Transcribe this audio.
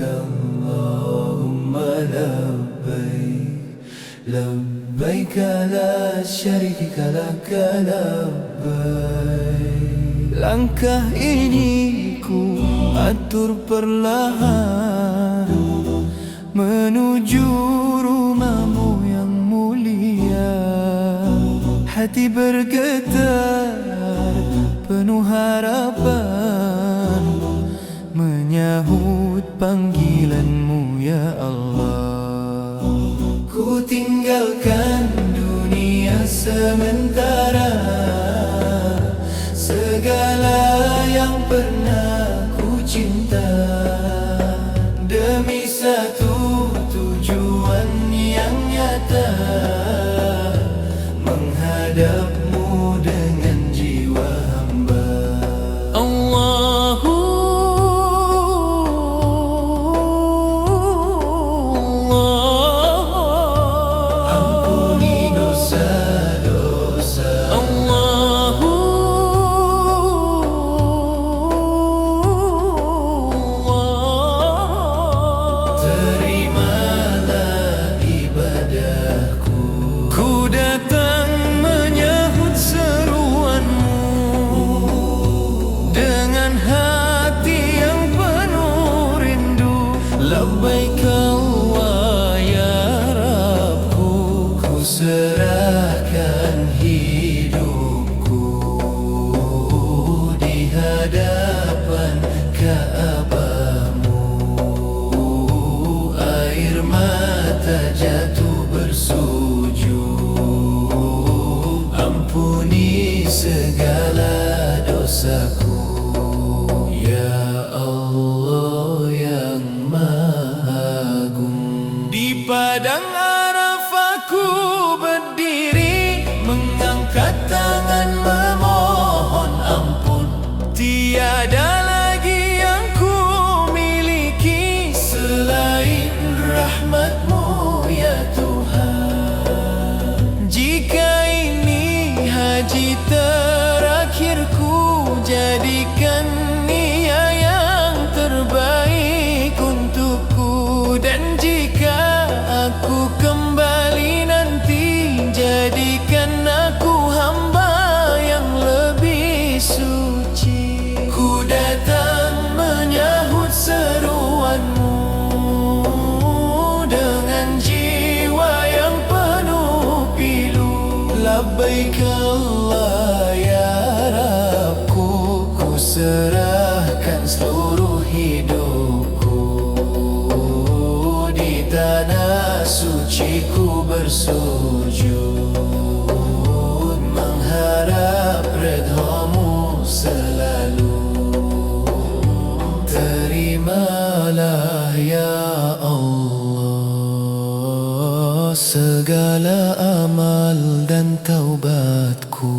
Allahumma labbaik, labbaik la syarika laka labbaik. Langkah ini ku atur perlahan menuju rumahmu yang mulia. Hati bergetar penuh harapan menyahut panggilanmu ya Allah. Ku tinggalkan dunia sementara, segala yang pernah ku cinta, demi satu tujuan yang nyata, menghadapmu dengan jiwa hamba. Ampuni dosa-dosa, terimalah ibadahku. Ku datang menyahut seruanmu dengan hati yang penuh rindu. Labbaik Allah ya Rabbku, ku serahkan hidupku di hadapan Ka'bahmu. Air mata jatuh bersujud, ampuni segala dosaku ya Allah yang Maha Agung. Di padang Arafah ku berdiri, mengangkat tangan memohon ampun. Tiada lagi yang ku miliki selain rahmat-Mu ya Tuhan. Jika ini haji terakhirku, jadikan ia yang terbaik untukku. Dan jika aku kembali nanti, jadikan aku hamba yang lebih suci. Ku datang menyahut seruanmu dengan jiwa yang penuh pilu. Labbaik Allah ya Rabbku, ku serahkan seluruh hidupku. Di tanah suci ku bersujud, mengharap ridha-Mu selalu. Terimalah ya Allah segala amal dan taubatku.